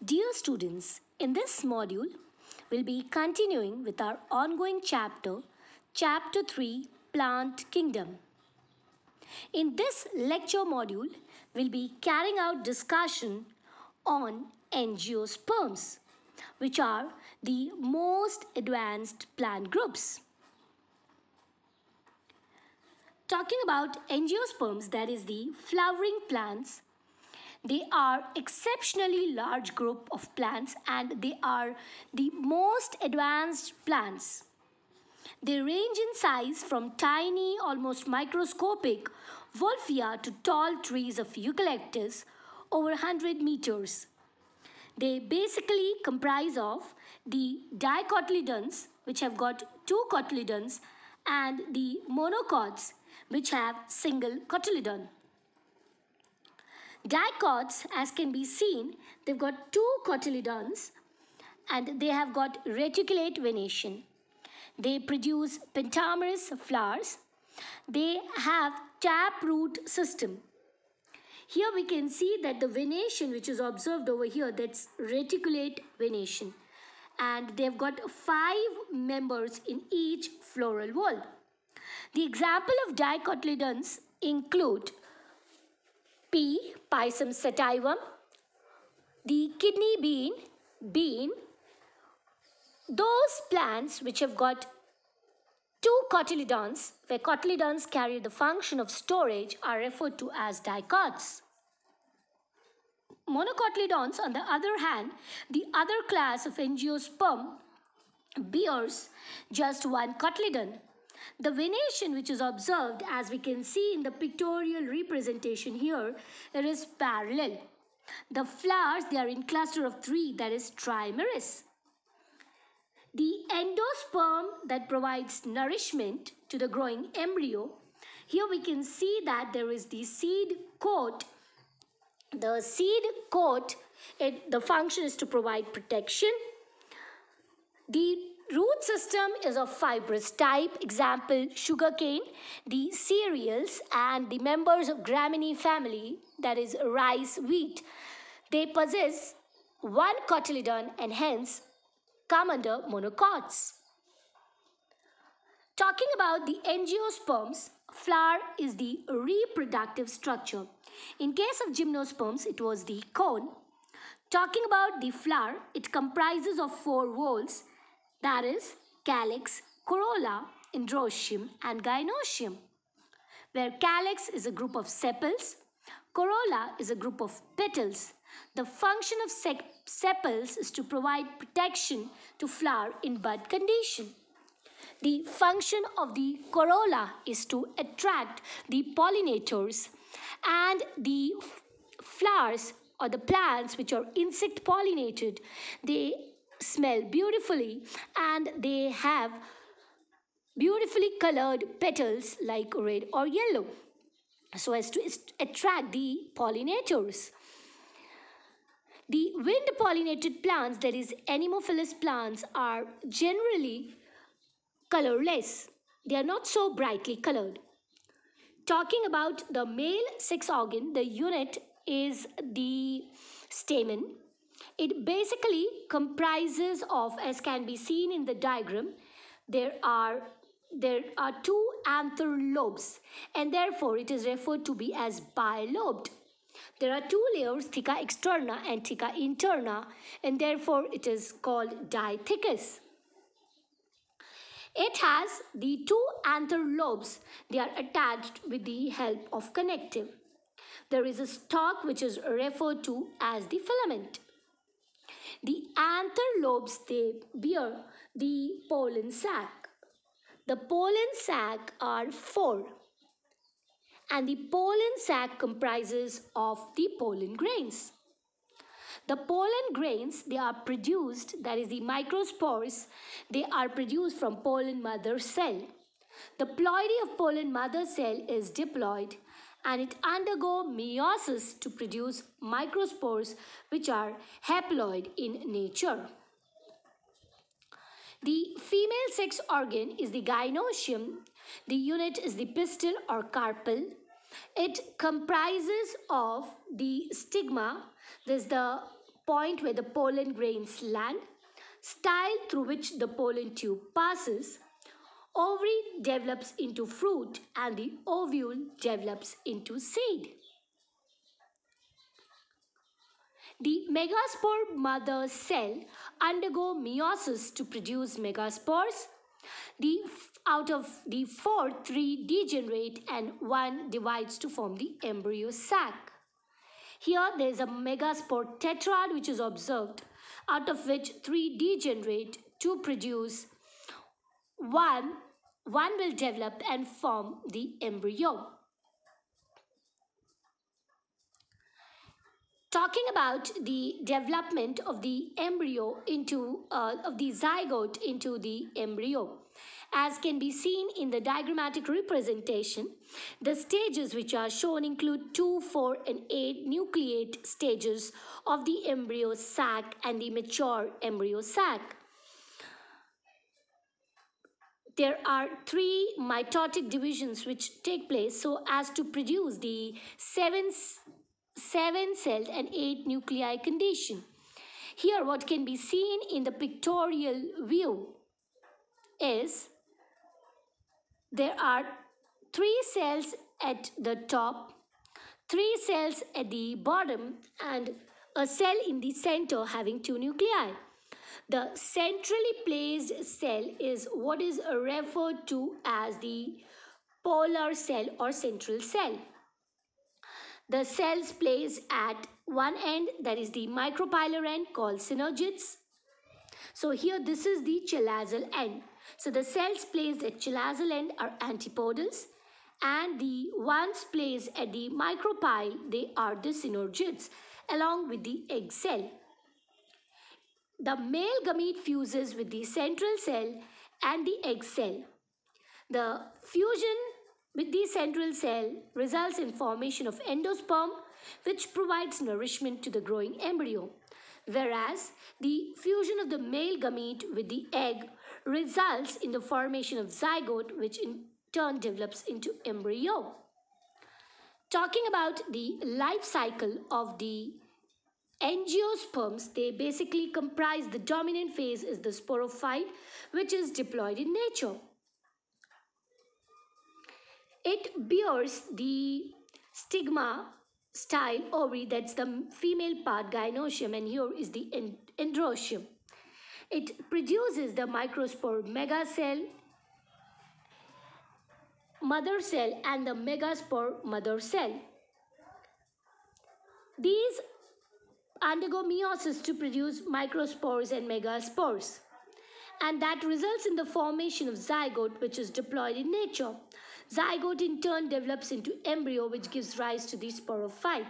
Dear students, in this module, we'll be continuing with our ongoing chapter, Chapter 3, Plant Kingdom. In this lecture module, we'll be carrying out discussion on angiosperms, which are the most advanced plant groups. Talking about angiosperms, that is the flowering plants, they are exceptionally large group of plants and they are the most advanced plants. They range in size from tiny, almost microscopic Wolffia to tall trees of eucalyptus over 100 meters. They basically comprise of the dicotyledons, which have got two cotyledons, and the monocots, which have single cotyledon. Dicots, as can be seen, they've got two cotyledons and they have got reticulate venation. They produce pentamerous flowers. They have taproot system. Here we can see that the venation which is observed over here, that's reticulate venation. And they've got 5 members in each floral wall. The example of dicotyledons include P. Pisum sativum, the kidney bean, those plants which have got two cotyledons, where cotyledons carry the function of storage, are referred to as dicots. Monocotyledons, on the other hand, the other class of angiosperm, bears just one cotyledon. The venation which is observed, as we can see in the pictorial representation here, it is parallel. The flowers, they are in cluster of 3, that is trimerous. The endosperm that provides nourishment to the growing embryo, here we can see that there is the seed coat. The seed coat, the function is to provide protection. The root system is of fibrous type, example sugarcane, the cereals and the members of Gramineae family, that is rice, wheat. They possess one cotyledon and hence come under monocots. Talking about the angiosperms, flower is the reproductive structure. In case of gymnosperms, it was the cone. Talking about the flower, it comprises of 4 whorls, that is calyx, corolla, androecium and gynoecium, where calyx is a group of sepals, corolla is a group of petals. The function of sepals is to provide protection to flower in bud condition. The function of the corolla is to attract the pollinators, and the flowers or the plants which are insect pollinated, they smell beautifully and they have beautifully colored petals like red or yellow so as to attract the pollinators. The wind pollinated plants, that is anemophilous plants, are generally colorless. They are not so brightly colored. Talking about the male sex organ, the unit is the stamen. It basically comprises of, as can be seen in the diagram, there are 2 anther lobes and therefore it is referred to be as bilobed. There are 2 layers, theca externa and theca interna, and therefore it is called diathecous. It has the 2 anther lobes. They are attached with the help of connective. There is a stalk which is referred to as the filament. The anther lobes, they bear the pollen sac. The pollen sac are 4. And the pollen sac comprises of the pollen grains. The pollen grains, they are produced, that is the microspores, they are produced from pollen mother cell. The ploidy of pollen mother cell is diploid and it undergo meiosis to produce microspores which are haploid in nature. The female sex organ is the gynoecium. The unit is the pistil or carpel. It comprises of the stigma. There's the point where the pollen grains land, style through which the pollen tube passes, ovary develops into fruit and the ovule develops into seed. The megaspore mother cell undergo meiosis to produce megaspores. Out of the four, three degenerate and one divides to form the embryo sac. Here there is a megaspore tetrad which is observed, out of which three degenerate to produce one. One will develop and form the embryo. Talking about the development of the embryo of the zygote into the embryo. As can be seen in the diagrammatic representation, the stages which are shown include 2, 4 and 8 nucleate stages of the embryo sac and the mature embryo sac. There are 3 mitotic divisions which take place so as to produce the 7-celled and 8 nuclei condition. Here what can be seen in the pictorial view is there are 3 cells at the top, 3 cells at the bottom and a cell in the center having 2 nuclei. The centrally placed cell is what is referred to as the polar cell or central cell. The cells placed at one end, that is the micropylar end, called synergids. So here this is the chelazal end. So the cells placed at chelazal end are antipodals and the ones placed at the micropyle, they are the synergids along with the egg cell. The male gamete fuses with the central cell and the egg cell. The fusion with the central cell results in formation of endosperm which provides nourishment to the growing embryo, whereas the fusion of the male gamete with the egg results in the formation of zygote which in turn develops into embryo. Talking about the life cycle of the angiosperms, they basically comprise the dominant phase is the sporophyte which is diploid in nature. It bears the stigma style ovary, that's the female part, gynoecium, and here is the androecium. It produces the microspore megacell, mother cell and the megaspore mother cell. These undergo meiosis to produce microspores and megaspores, and that results in the formation of zygote which is diploid in nature. Zygote in turn develops into embryo which gives rise to the sporophyte.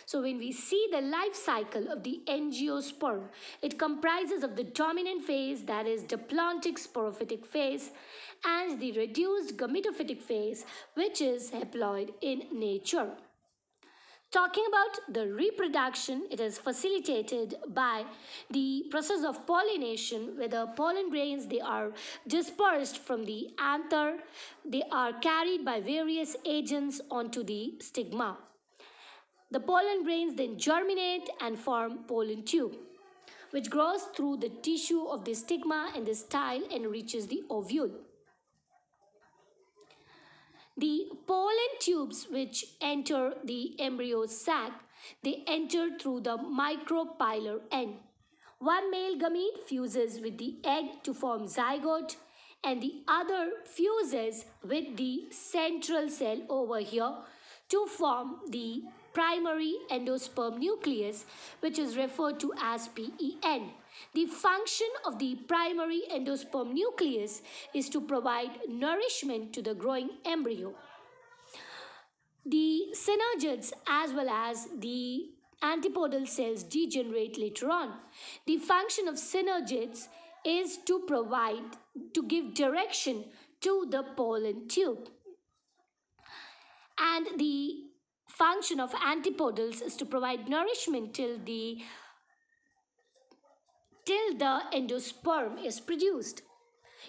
So when we see the life cycle of the angiosperm, it comprises of the dominant phase, that is diplontic sporophytic phase, and the reduced gametophytic phase which is haploid in nature. Talking about the reproduction, it is facilitated by the process of pollination where the pollen grains, they are dispersed from the anther. They are carried by various agents onto the stigma. The pollen grains then germinate and form pollen tube which grows through the tissue of the stigma and the style and reaches the ovule. The pollen tubes which enter the embryo sac, they enter through the micropylar end. One male gamete fuses with the egg to form zygote and the other fuses with the central cell over here to form the primary endosperm nucleus which is referred to as PEN. The function of the primary endosperm nucleus is to provide nourishment to the growing embryo. The synergids as well as the antipodal cells degenerate later on. The function of synergids is to give direction to the pollen tube. And the function of antipodals is to provide nourishment till the endosperm is produced.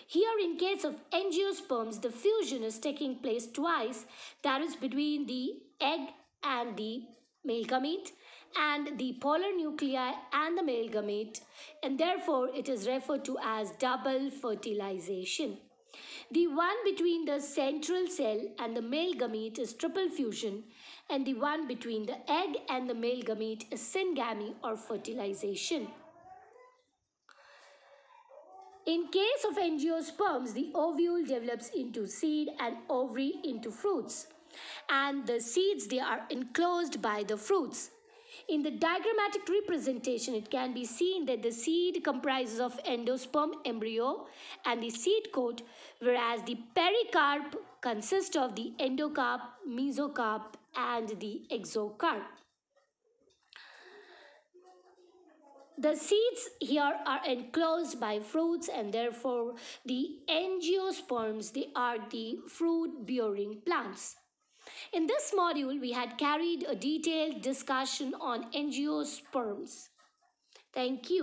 Here in case of angiosperms, the fusion is taking place twice, that is between the egg and the male gamete, and the polar nuclei and the male gamete, and therefore it is referred to as double fertilization. The one between the central cell and the male gamete is triple fusion, and the one between the egg and the male gamete is syngamy or fertilization. In case of angiosperms, the ovule develops into seed and ovary into fruits. And the seeds, they are enclosed by the fruits. In the diagrammatic representation, it can be seen that the seed comprises of endosperm embryo and the seed coat, whereas the pericarp consists of the endocarp, mesocarp, and the exocarp. The seeds here are enclosed by fruits, and therefore the angiosperms, they are the fruit bearing plants. In this module, we had carried a detailed discussion on angiosperms. Thank you.